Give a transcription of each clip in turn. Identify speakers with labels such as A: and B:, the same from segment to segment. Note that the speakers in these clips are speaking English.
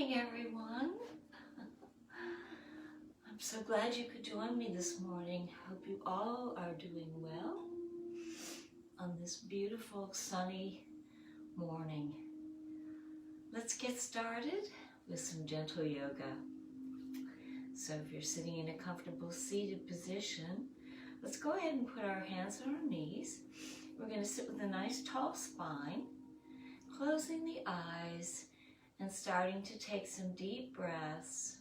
A: morning, everyone. I'm so glad you could join me this morning. Hope you all are doing well on this beautiful sunny morning. Let's get started with some gentle yoga. So if you're sitting in a comfortable seated position, let's go ahead and put our hands on our knees. We're going to sit with a nice tall spine, closing the eyes and starting to take some deep breaths,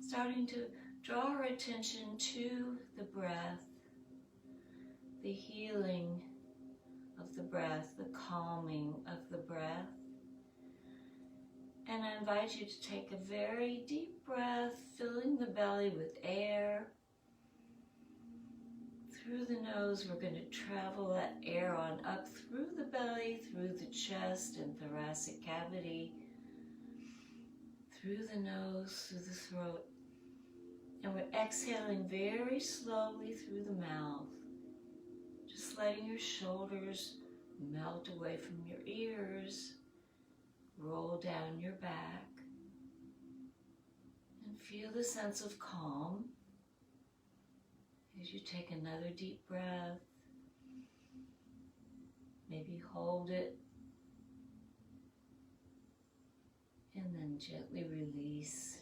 A: starting to draw our attention to the breath, the healing of the breath, the calming of the breath. And I invite you to take a very deep breath, filling the belly with air. Through the nose, we're going to travel that air on up through the belly, through the chest and thoracic cavity, through the nose, through the throat. And we're exhaling very slowly through the mouth, just letting your shoulders melt away from your ears, roll down your back, and feel the sense of calm as you take another deep breath. Maybe hold it and then gently release.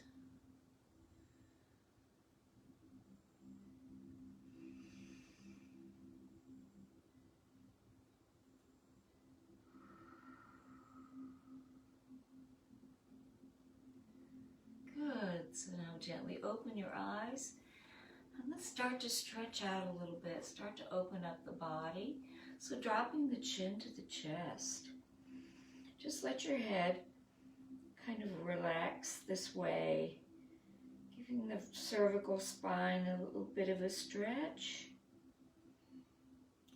A: Good. So now gently open your eyes and let's start to stretch out a little bit. Start to open up the body. So dropping the chin to the chest. Just let your head kind of relax this way, giving the cervical spine a little bit of a stretch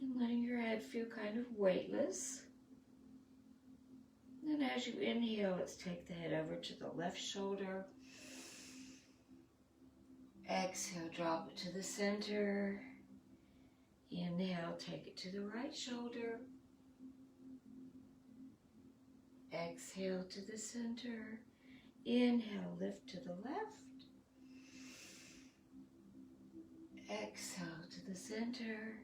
A: and letting your head feel kind of weightless. And then as you inhale, let's take the head over to the left shoulder. Exhale, drop it to the center. Inhale, take it to the right shoulder. Exhale to the center. Inhale, lift to the left. Exhale to the center.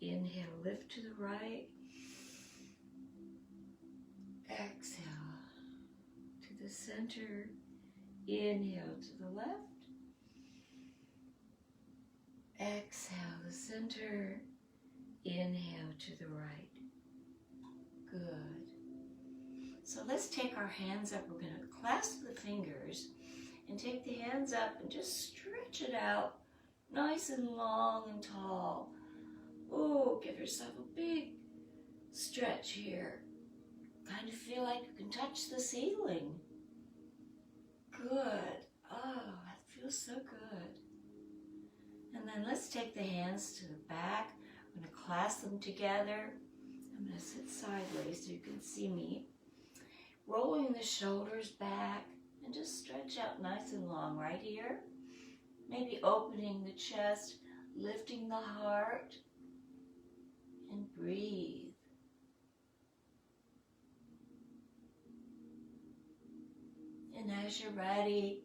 A: Inhale, lift to the right. Exhale to the center. Inhale to the left. Exhale the center. Inhale to the right. Good. So let's take our hands up. We're going to clasp the fingers and take the hands up and just stretch it out nice and long and tall. Oh, give yourself a big stretch here. Kind of feel like you can touch the ceiling. Good. Oh, that feels so good. And then let's take the hands to the back. I'm going to clasp them together. I'm going to sit sideways so you can see me. Rolling the shoulders back and just stretch out nice and long right here. Maybe opening the chest, lifting the heart, and breathe. And as you're ready,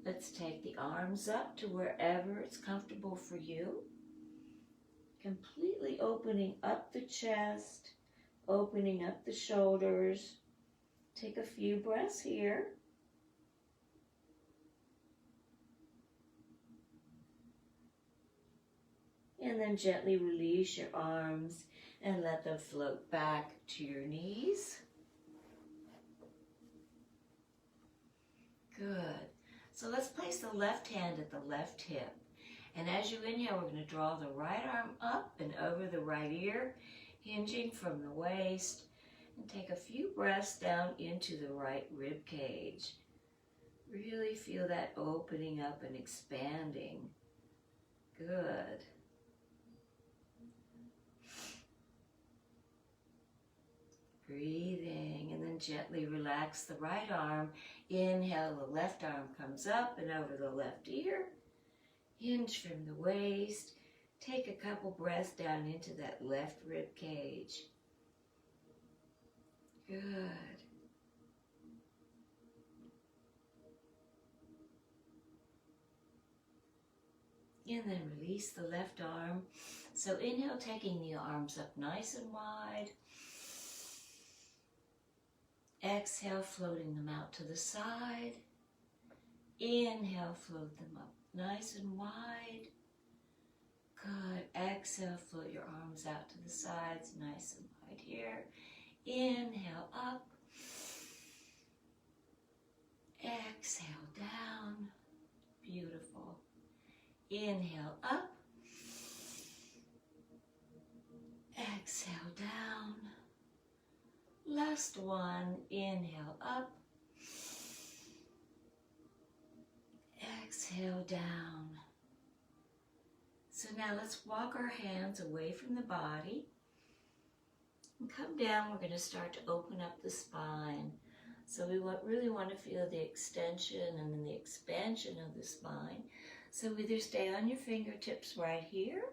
A: let's take the arms up to wherever it's comfortable for you. Completely opening up the chest, opening up the shoulders. Take a few breaths here. And then gently release your arms and let them float back to your knees. Good. So let's place the left hand at the left hip. And as you inhale, we're going to draw the right arm up and over the right ear, hinging from the waist. And take a few breaths down into the right rib cage. Really feel that opening up and expanding. Good. Breathing, and then gently relax the right arm. Inhale, the left arm comes up and over the left ear. Hinge from the waist. Take a couple breaths down into that left rib cage. Good. And then release the left arm. So inhale, taking the arms up nice and wide. Exhale, floating them out to the side. Inhale, float them up nice and wide. Good. Exhale, float your arms out to the sides, nice and wide here. Inhale, up. Exhale, down. Beautiful. Inhale, up. Exhale, down. Last one. Inhale, up. Exhale, down. So now let's walk our hands away from the body and come down. We're going to start to open up the spine. So we really want to feel the extension and then the expansion of the spine. So either stay on your fingertips right here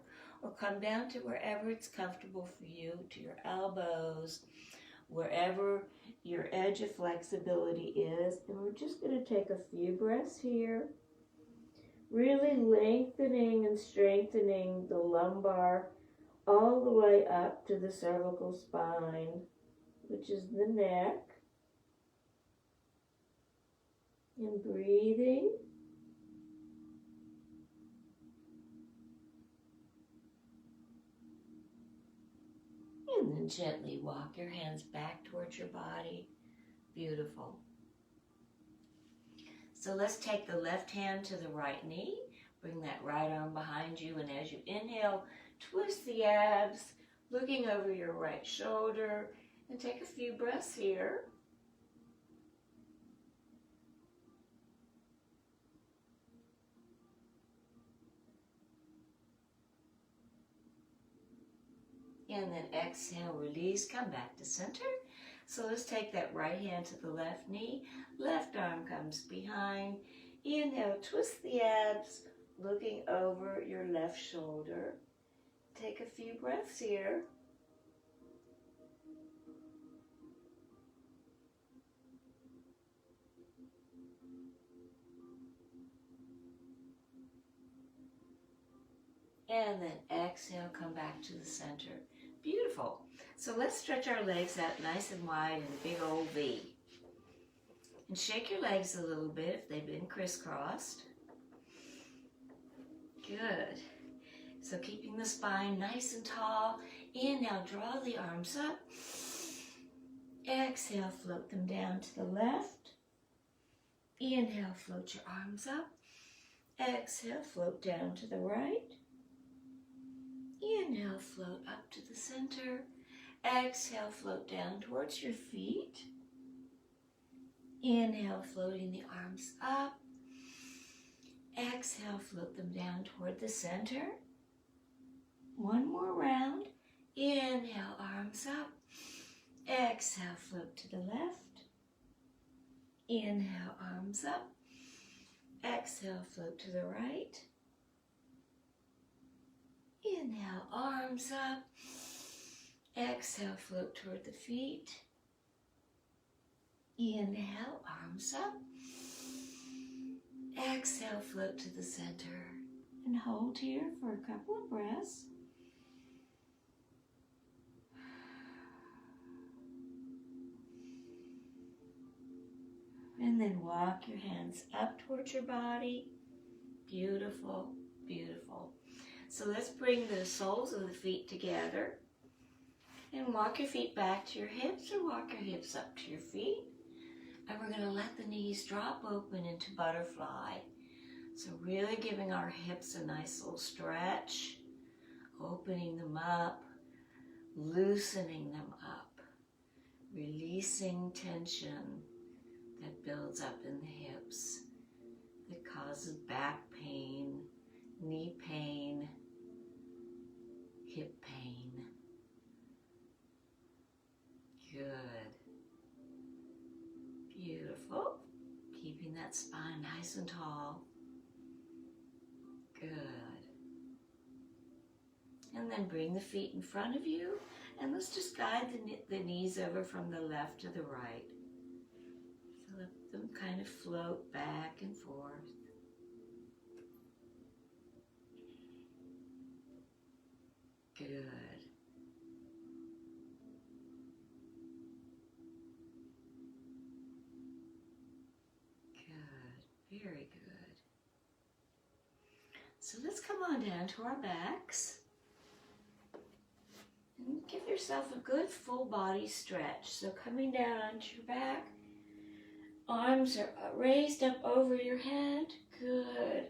A: or come down to wherever it's comfortable for you, to your elbows, wherever your edge of flexibility is. And we're just going to take a few breaths here, really lengthening and strengthening the lumbar all the way up to the cervical spine, which is the neck. And breathing. And then gently walk your hands back towards your body. Beautiful. So let's take the left hand to the right knee. Bring that right arm behind you. And as you inhale, twist the abs, looking over your right shoulder. And take a few breaths here. And then exhale, release, come back to center. So let's take that right hand to the left knee. Left arm comes behind. Inhale, twist the abs, looking over your left shoulder. Take a few breaths here. And then exhale, come back to the center. Beautiful. So let's stretch our legs out nice and wide in a big old V. And shake your legs a little bit if they've been crisscrossed. Good. So keeping the spine nice and tall. Inhale, draw the arms up. Exhale, float them down to the left. Inhale, float your arms up. Exhale, float down to the right. Inhale, float up to the center. Exhale, float down towards your feet. Inhale, floating the arms up. Exhale, float them down toward the center. One more round. Inhale, arms up. Exhale, float to the left. Inhale, arms up. Exhale, float to the right. Inhale, arms up. Exhale, float toward the feet. Inhale, arms up. Exhale, float to the center. And hold here for a couple of breaths. And then walk your hands up towards your body. Beautiful, beautiful. So let's bring the soles of the feet together and walk your feet back to your hips or walk your hips up to your feet. And we're going to let the knees drop open into butterfly. So really giving our hips a nice little stretch, opening them up, loosening them up, releasing tension that builds up in the hips, that causes back pain, knee pain, hip pain. Good. Beautiful. Keeping that spine nice and tall. Good. And then bring the feet in front of you, and let's just guide the knees over from the left to the right. So let them kind of float back and forth. Good. Good. Very good. So let's come on down to our backs. And give yourself a good full body stretch. So coming down onto your back, arms are raised up over your head. Good.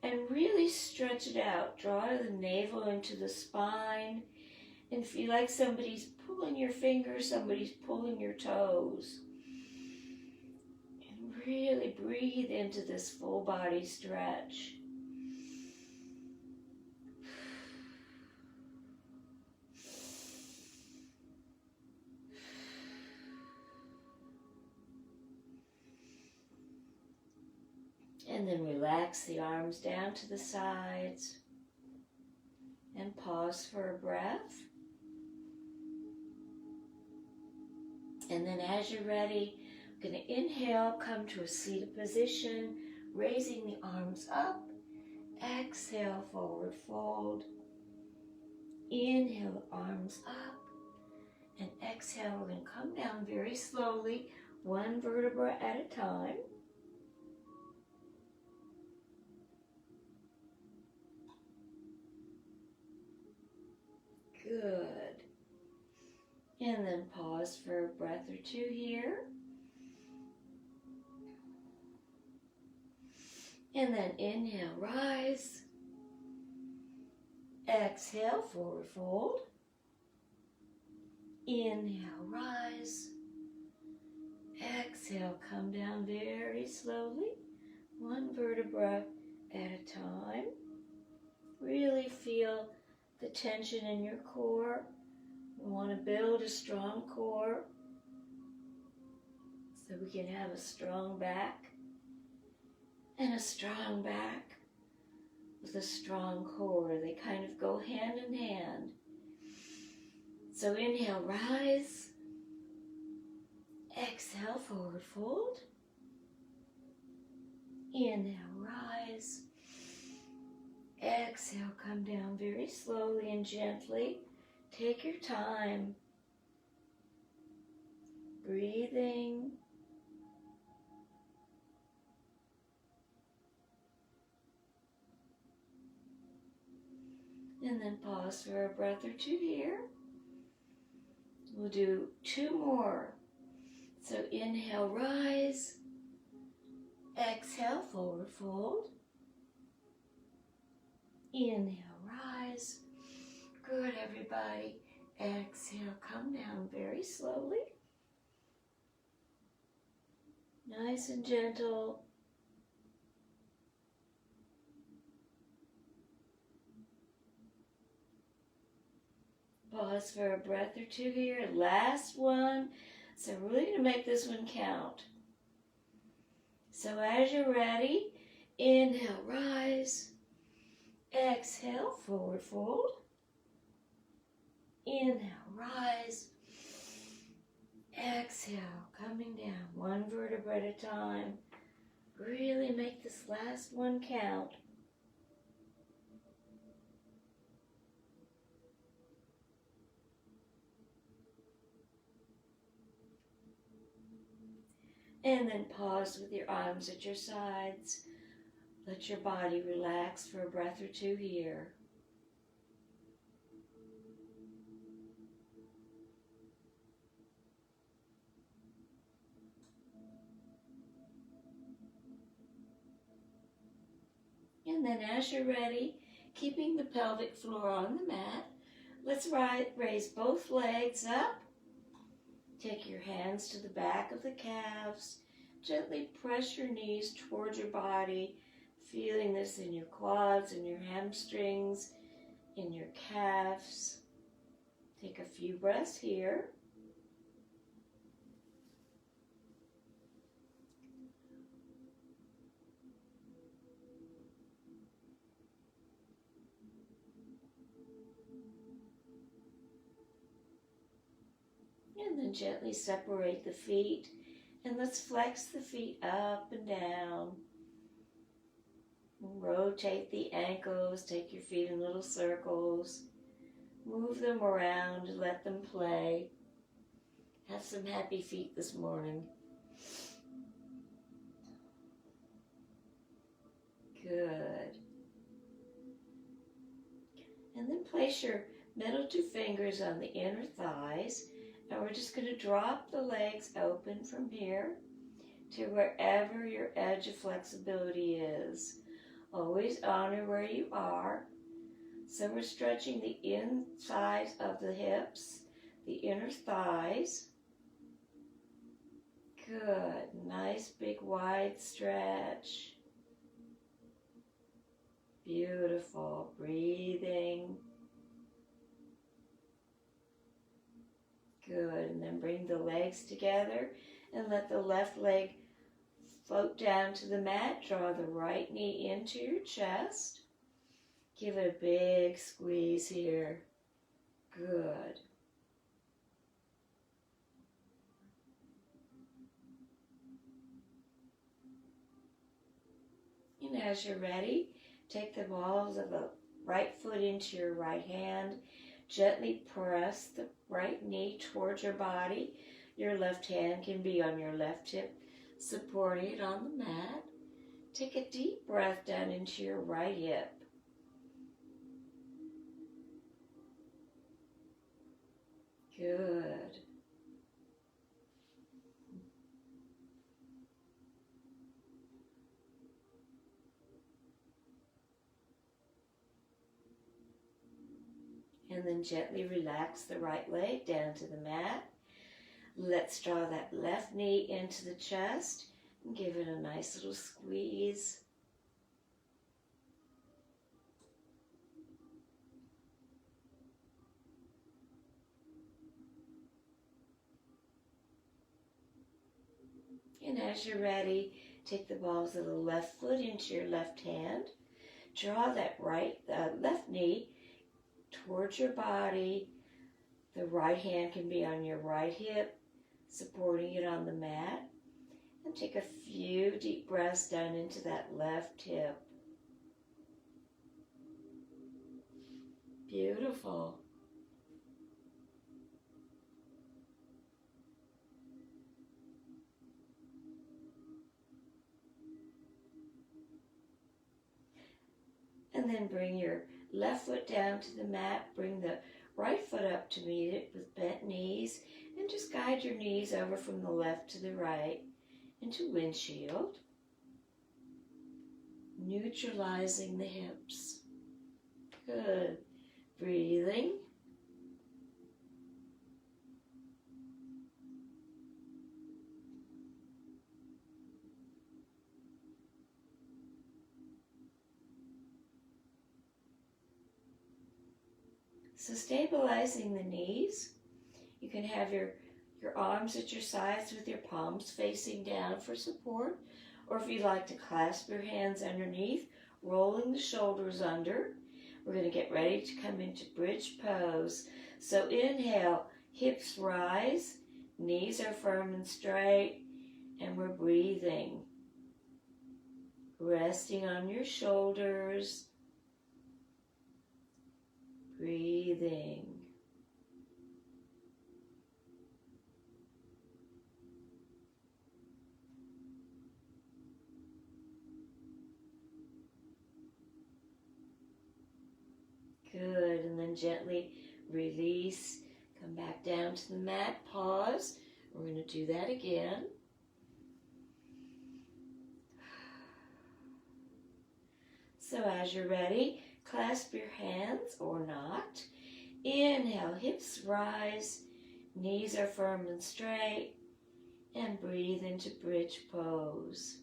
A: And really stretch it out. Draw the navel into the spine. And feel like somebody's pulling your fingers, somebody's pulling your toes. And really breathe into this full body stretch. And then relax the arms down to the sides and pause for a breath. And then as you're ready, I'm going to inhale, come to a seated position, raising the arms up. Exhale, forward fold. Inhale, arms up. And exhale, we're going to come down very slowly, one vertebra at a time. Good. And then pause for a breath or two here. And then inhale, rise. Exhale, forward fold. Inhale, rise. Exhale, come down very slowly, one vertebra at a time. Really feel the tension in your core. We want to build a strong core so we can have a strong back, and a strong back with a strong core. They kind of go hand in hand. So inhale, rise. Exhale, forward fold. Inhale, rise. Exhale, come down very slowly and gently. Take your time. Breathing. And then pause for a breath or two here. We'll do two more. So inhale, rise. Exhale, forward fold. Inhale, rise. Good, everybody. Exhale, come down very slowly. Nice and gentle. Pause for a breath or two here. Last one. So we're really going to make this one count. So as you're ready, inhale, rise. Exhale, forward fold. Inhale, rise. Exhale, coming down one vertebra at a time. Really make this last one count. And then pause with your arms at your sides. Let your body relax for a breath or two here. And then as you're ready, keeping the pelvic floor on the mat, let's raise both legs up. Take your hands to the back of the calves. Gently press your knees towards your body, feeling this in your quads and your hamstrings, in your calves. Take a few breaths here. And then gently separate the feet, and let's flex the feet up and down. Rotate the ankles, take your feet in little circles. Move them around, let them play. Have some happy feet this morning. Good. And then place your middle two fingers on the inner thighs, and we're just going to drop the legs open from here to wherever your edge of flexibility is. Always honor where you are. So we're stretching the insides of the hips, the inner thighs. Good. Nice big wide stretch. Beautiful. Breathing. Good. And then bring the legs together and let the left leg float down to the mat. Draw the right knee into your chest. Give it a big squeeze here. Good. And as you're ready, take the balls of the right foot into your right hand. Gently press the right knee towards your body. Your left hand can be on your left hip, supporting it on the mat. Take a deep breath down into your right hip. Good. And then gently relax the right leg down to the mat. Let's draw that left knee into the chest and give it a nice little squeeze. And as you're ready, take the balls of the left foot into your left hand. Draw that left knee towards your body. The right hand can be on your right hip, supporting it on the mat. And take a few deep breaths down into that left hip. Beautiful. And then bring your left foot down to the mat. Bring the right foot up to meet it with bent knees. And just guide your knees over from the left to the right into windshield. Neutralizing the hips. Good. Breathing. So stabilizing the knees, you can have your arms at your sides with your palms facing down for support, or if you'd like to clasp your hands underneath, rolling the shoulders under. We're going to get ready to come into bridge pose. So inhale, hips rise, knees are firm and straight, and we're breathing. Resting on your shoulders. Breathing. Good, and then gently release. Come back down to the mat, pause. We're going to do that again. So as you're ready, clasp your hands or not. Inhale, hips rise, knees are firm and straight, and breathe into bridge pose.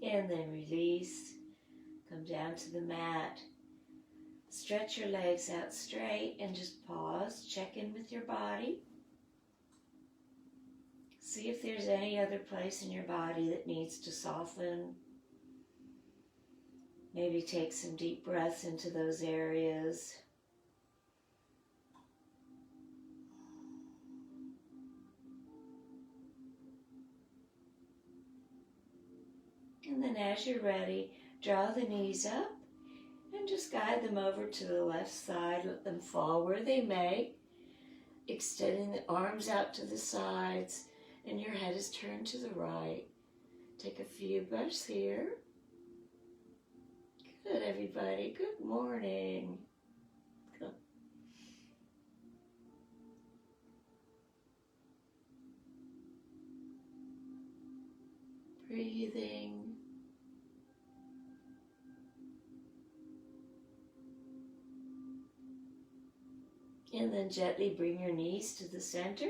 A: And then release, come down to the mat. Stretch your legs out straight and just pause, check in with your body. See if there's any other place in your body that needs to soften. Maybe take some deep breaths into those areas. as you're ready, draw the knees up and just guide them over to the left side. Let them fall where they may, extending the arms out to the sides, and your head is turned to the right. Take a few breaths here. Good, everybody. Good morning. Good. Breathing. And then gently bring your knees to the center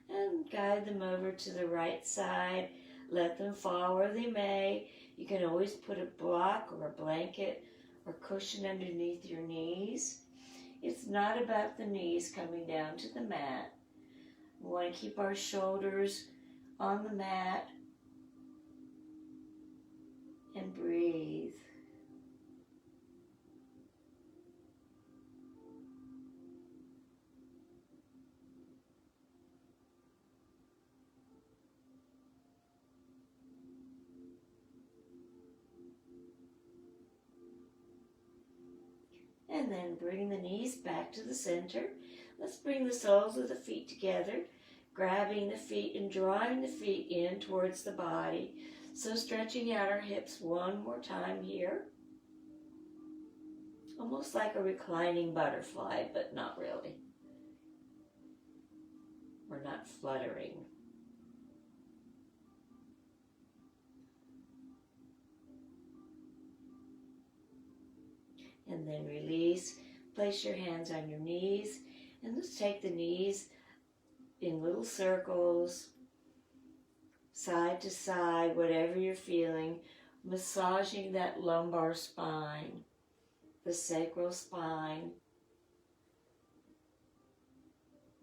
A: and guide them over to the right side. Let them fall where they may. You can always put a block or a blanket or cushion underneath your knees. It's not about the knees coming down to the mat. We want to keep our shoulders on the mat and breathe. And then bring the knees back to the center. Let's bring the soles of the feet together, grabbing the feet and drawing the feet in towards the body. So stretching out our hips one more time here. Almost like a reclining butterfly, but not really. We're not fluttering. And then release. Place your hands on your knees. And let's take the knees in little circles, side to side, whatever you're feeling, massaging that lumbar spine, the sacral spine,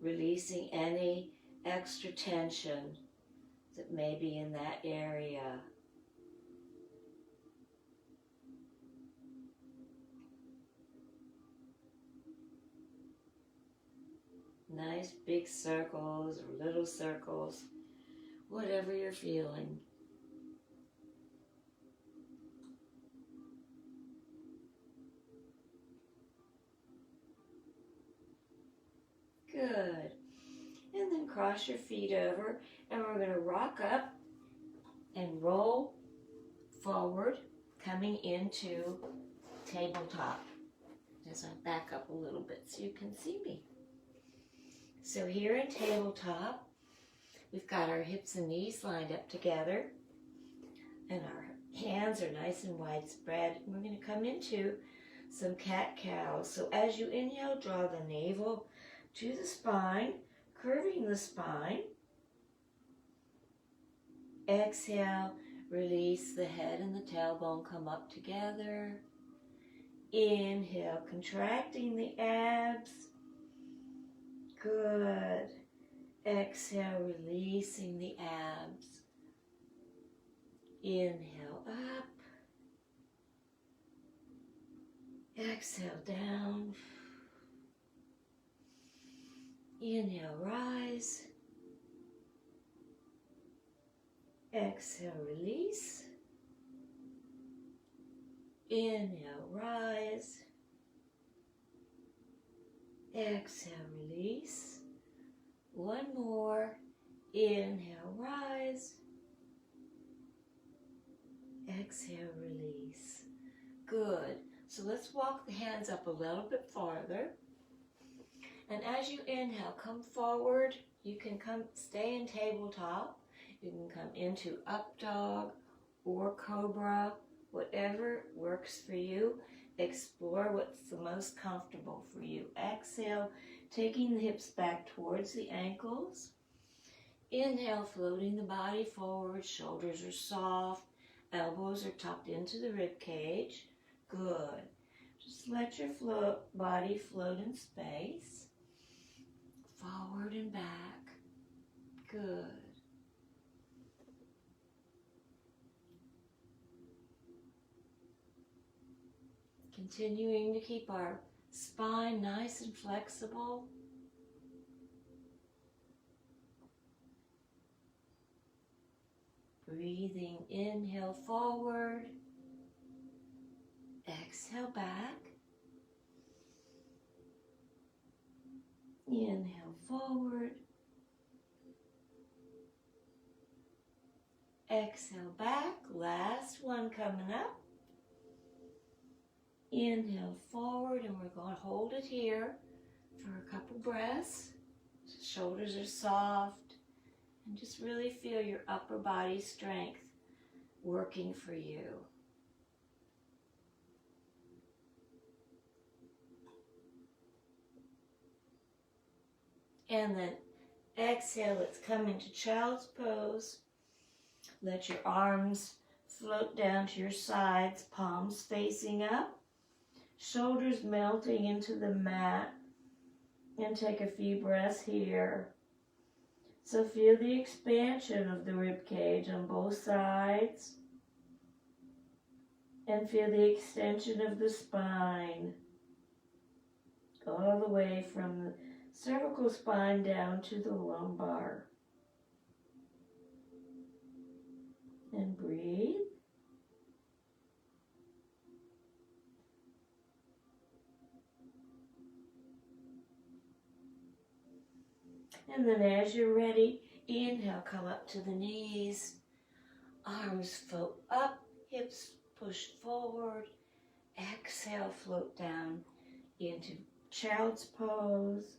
A: releasing any extra tension that may be in that area. Nice big circles or little circles, whatever you're feeling. Good. And then cross your feet over, and we're going to rock up and roll forward, coming into tabletop. As I back up a little bit so you can see me. So here in tabletop, we've got our hips and knees lined up together, and our hands are nice and widespread. We're going to come into some cat-cows. So as you inhale, draw the navel to the spine, curving the spine. Exhale, release the head and the tailbone, come up together. Inhale, contracting the abs. Good. Exhale, releasing the abs. Inhale up. Exhale down. Inhale, rise. Exhale, release. Inhale, rise. Exhale, release. One more. Inhale, rise. Exhale, release. Good. So let's walk the hands up a little bit farther. And as you inhale, come forward. You can stay in tabletop. You can come into up dog or cobra, whatever works for you. Explore what's the most comfortable for you. Exhale, taking the hips back towards the ankles. Inhale, floating the body forward. Shoulders are soft. Elbows are tucked into the rib cage. Good. Just let your body float in space. Forward and back. Good. Continuing to keep our spine nice and flexible. breathing. Inhale forward. Exhale back. Inhale forward. Exhale back. Last one coming up. Inhale forward, and we're going to hold it here for a couple breaths. Shoulders are soft, and just really feel your upper body strength working for you. And then exhale, let's come into child's pose. Let your arms float down to your sides, palms facing up, shoulders melting into the mat, and take a few breaths here. So feel the expansion of the rib cage on both sides, and feel the extension of the spine, all the way from the cervical spine down to the lumbar. And breathe. And then as you're ready, inhale, come up to the knees. Arms float up, hips push forward. Exhale, float down into child's pose.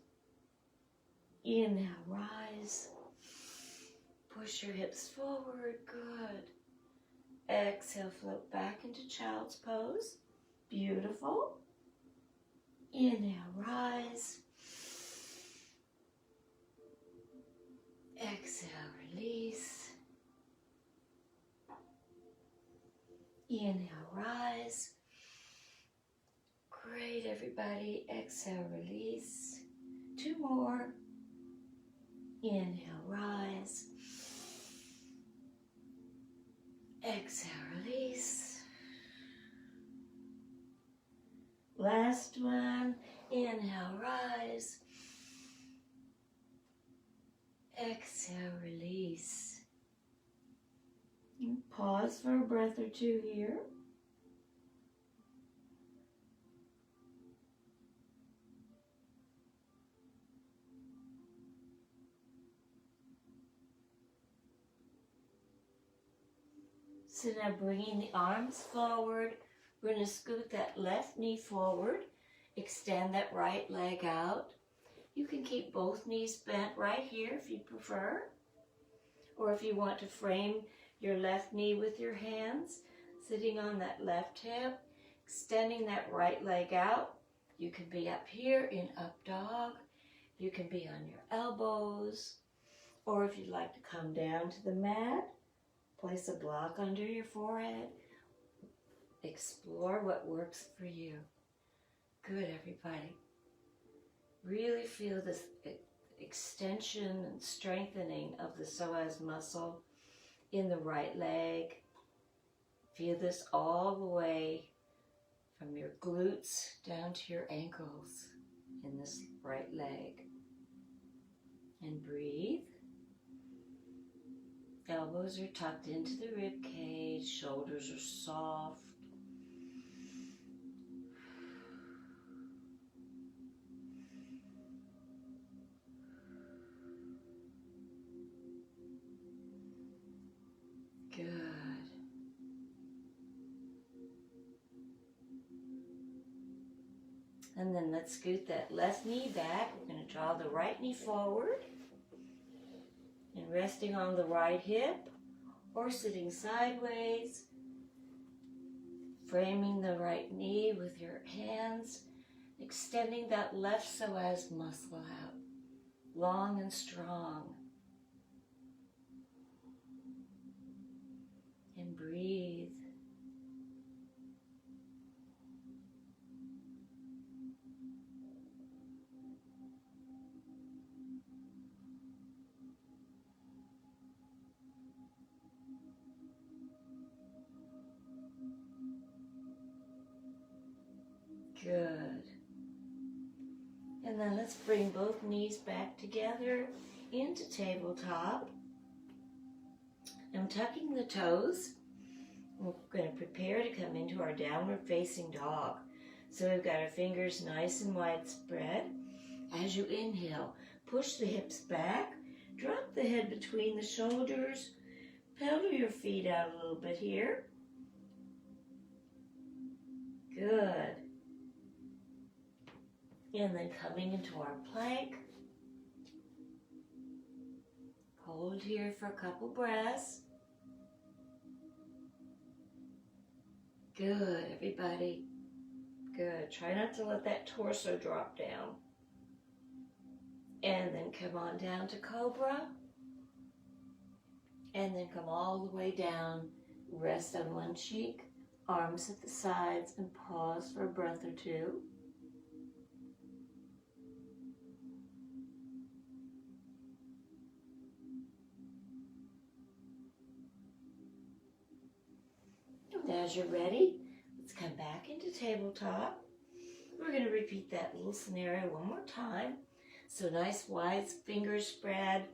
A: Inhale, rise. Push your hips forward, good. Exhale, float back into child's pose. Beautiful. Inhale, rise. Exhale, release. Inhale, rise. Great, everybody. Exhale, release. Two more. Inhale, rise. Exhale, release. Last one. Inhale, rise. Exhale, release. And pause for a breath or two here. So now bringing the arms forward, we're going to scoot that left knee forward, extend that right leg out. You can keep both knees bent right here if you prefer, or if you want to frame your left knee with your hands, sitting on that left hip, extending that right leg out. You can be up here in up dog, you can be on your elbows, or if you'd like to come down to the mat, place a block under your forehead. Explore what works for you. Good, everybody. Really feel this extension and strengthening of the psoas muscle in the right leg. Feel this all the way from your glutes down to your ankles in this right leg. And breathe. Elbows are tucked into the rib cage, shoulders are soft. Good. And then let's scoot that left knee back. We're going to draw the right knee forward. And resting on the right hip or sitting sideways, framing the right knee with your hands, extending that left psoas muscle out, long and strong. And breathe. Good. And then let's bring both knees back together into tabletop. I'm tucking the toes. We're going to prepare to come into our downward facing dog. So we've got our fingers nice and wide spread. As you inhale, push the hips back, drop the head between the shoulders, pedal your feet out a little bit here. Good. And then coming into our plank. Hold here for a couple breaths. Good, everybody. Good. Try not to let that torso drop down. And then come on down to Cobra. And then come all the way down. Rest on one cheek, arms at the sides, and pause for a breath or two. As you're ready, let's come back into tabletop. We're going to repeat that little scenario one more time. So nice wide fingers spread,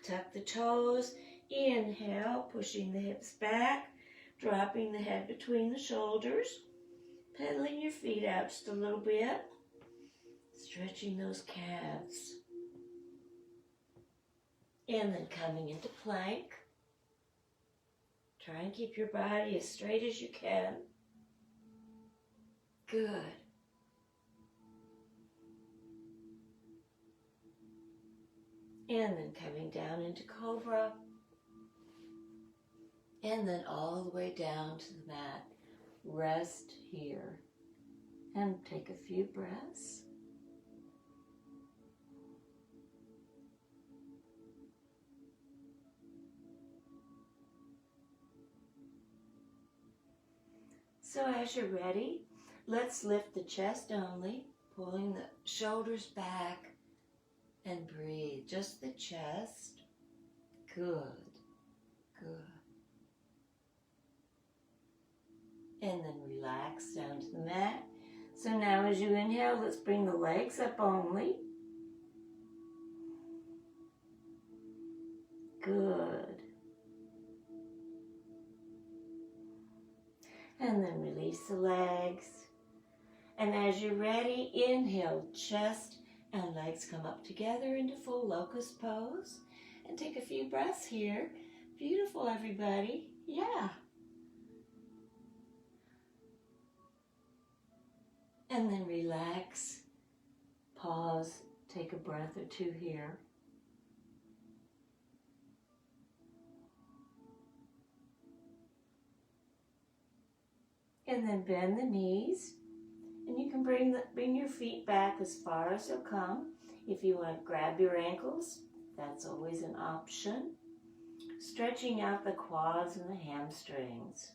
A: tuck the toes, inhale, pushing the hips back, dropping the head between the shoulders, pedaling your feet out just a little bit, stretching those calves. And then coming into plank. Try and keep your body as straight as you can. Good. And then coming down into Cobra. And then all the way down to the mat. Rest here. And take a few breaths. So as you're ready, let's lift the chest only, pulling the shoulders back and breathe. Just the chest. Good. Good. And then relax down to the mat. So now as you inhale, let's bring the legs up only. Good. And then release the legs. And as you're ready, inhale, chest and legs come up together into full locust pose. And take a few breaths here. Beautiful, everybody. Yeah. And then relax, pause, take a breath or two here. And then bend the knees, and you can bring your feet back as far as they'll come. If you want to grab your ankles, that's always an option. Stretching out the quads and the hamstrings.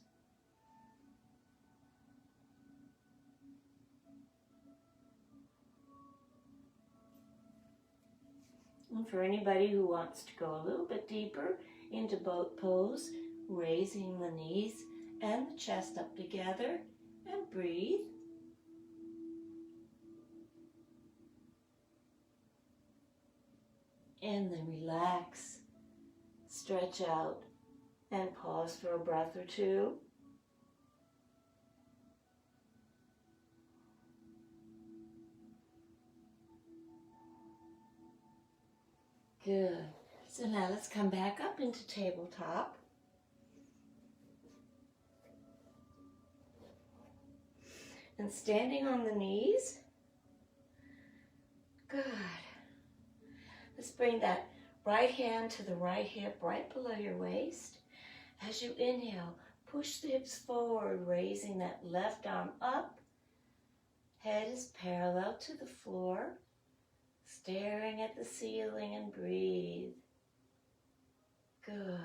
A: And for anybody who wants to go a little bit deeper into boat pose, raising the knees and the chest up together, and breathe. And then relax, stretch out, and pause for a breath or two. Good. So now let's come back up into tabletop. And standing on the knees. Good. Let's bring that right hand to the right hip, right below your waist. As you inhale, push the hips forward, raising that left arm up. Head is parallel to the floor. Staring at the ceiling, and breathe. Good.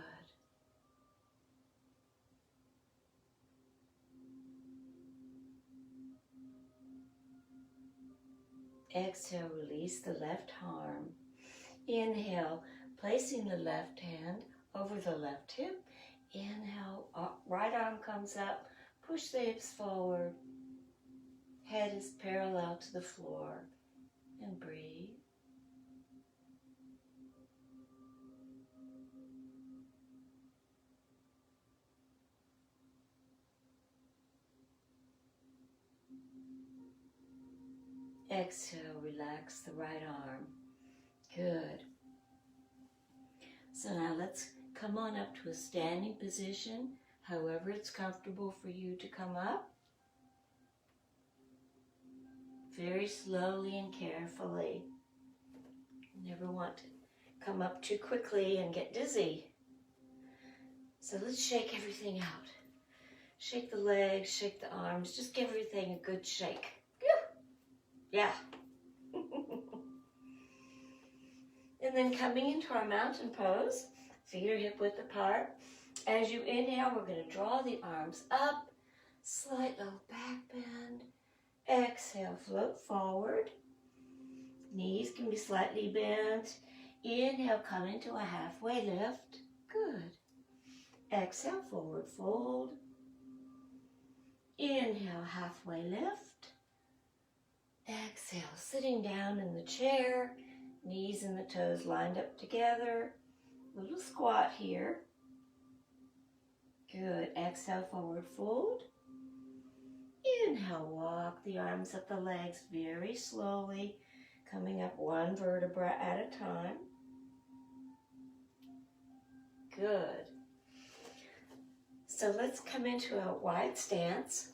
A: Exhale, release the left arm. Inhale, placing the left hand over the left hip. Inhale, right arm comes up. Push the hips forward. Head is parallel to the floor. And breathe. Exhale, relax the right arm. Good. So now let's come on up to a standing position, however it's comfortable for you to come up. Very slowly and carefully. You never want to come up too quickly and get dizzy. So let's shake everything out. Shake the legs, shake the arms, just give everything a good shake. Yeah. And then coming into our mountain pose, feet are hip width apart. As you inhale, we're going to draw the arms up, slight little back bend. Exhale, float forward. Knees can be slightly bent. Inhale, come into a halfway lift. Good. Exhale, forward fold. Inhale, halfway lift. Exhale, sitting down in the chair. Knees and the toes lined up together. Little squat here. Good. Exhale, forward fold. Inhale, walk the arms up the legs very slowly, coming up one vertebra at a time. Good. So let's come into a wide stance.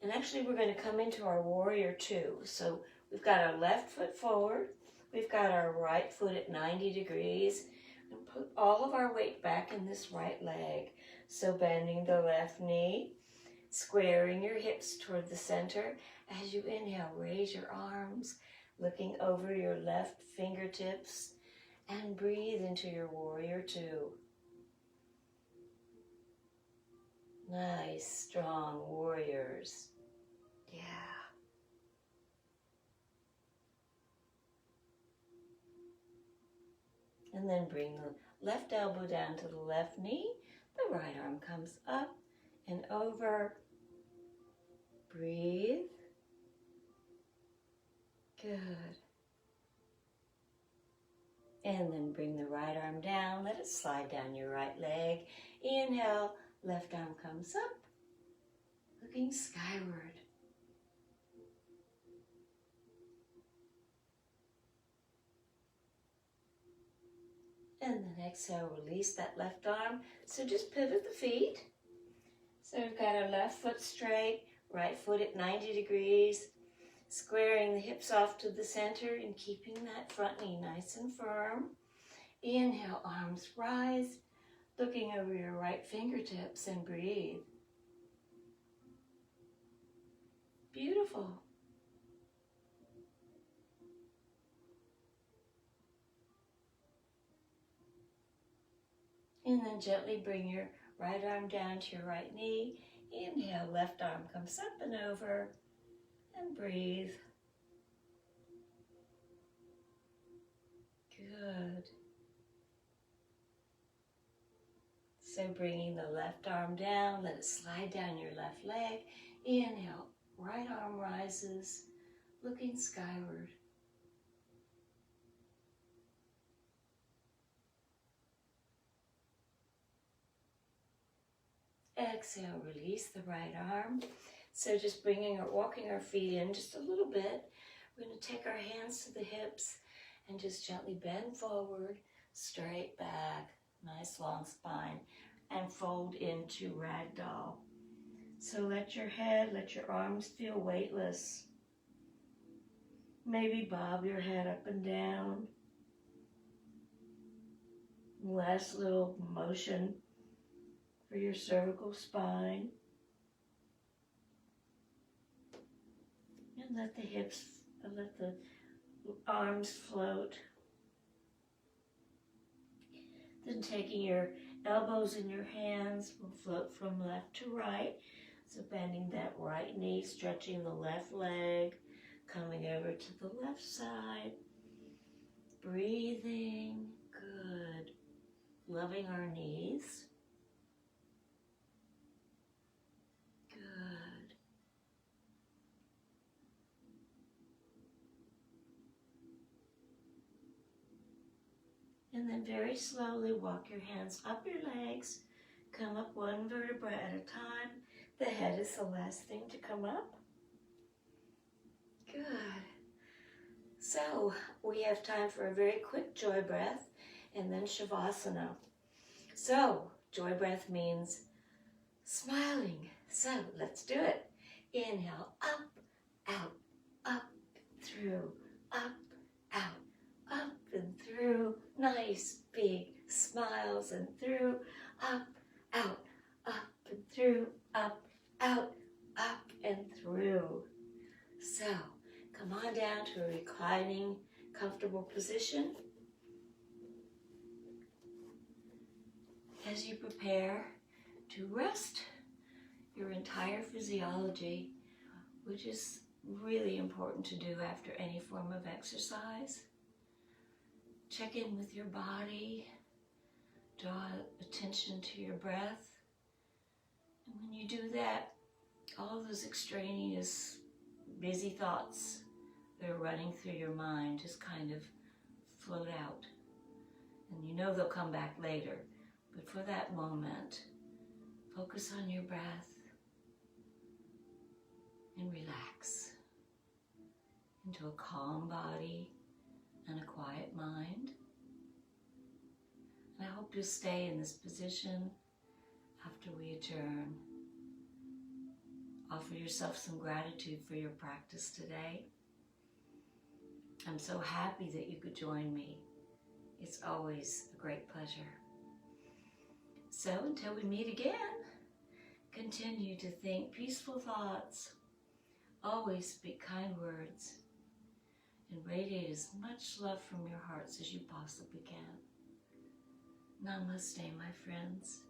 A: And actually we're going to come into our warrior two. So we've got our left foot forward. We've got our right foot at 90 degrees. And put all of our weight back in this right leg. So bending the left knee, squaring your hips toward the center. As you inhale, raise your arms, looking over your left fingertips, and breathe into your warrior two. Nice, strong warriors. Yeah. And then bring the left elbow down to the left knee. The right arm comes up and over. Breathe. Good. And then bring the right arm down. Let it slide down your right leg. Inhale, left arm comes up, looking skyward. And then exhale, release that left arm. So just pivot the feet. So we've got our left foot straight, right foot at 90 degrees, squaring the hips off to the center and keeping that front knee nice and firm. Inhale, arms rise, looking over your right fingertips, and breathe. Beautiful. And then gently bring your right arm down to your right knee. Inhale, left arm comes up and over, and breathe. Good. So bringing the left arm down, let it slide down your left leg. Inhale, right arm rises, looking skyward. Exhale, release the right arm. So just walking our feet in just a little bit. We're going to take our hands to the hips and just gently bend forward, straight back, nice long spine, and fold into ragdoll. So let your head, let your arms feel weightless. Maybe bob your head up and down. Last little motion for your cervical spine. And let the arms float. Then taking your elbows in your hands, will float from left to right. So bending that right knee, stretching the left leg, coming over to the left side. Breathing, good. Loving our knees. Good. And then very slowly walk your hands up your legs, come up one vertebra at a time. The head is the last thing to come up. Good. So we have time for a very quick joy breath and then Shavasana. So joy breath means smiling. So let's do it. Inhale, up, out, up, through, up, out, up and through. Nice big smiles and through, up, out, and through, up, out, up and through. So come on down to a reclining, comfortable position. As you prepare to rest your entire physiology, which is really important to do after any form of exercise. Check in with your body, draw attention to your breath, and when you do that, all those extraneous, busy thoughts that are running through your mind just kind of float out. And you know they'll come back later, but for that moment, focus on your breath and relax into a calm body and a quiet mind. And I hope you'll stay in this position after we adjourn. Offer yourself some gratitude for your practice today. I'm so happy that you could join me. It's always a great pleasure. So until we meet again, continue to think peaceful thoughts, always speak kind words, and radiate as much love from your hearts as you possibly can. Namaste, my friends.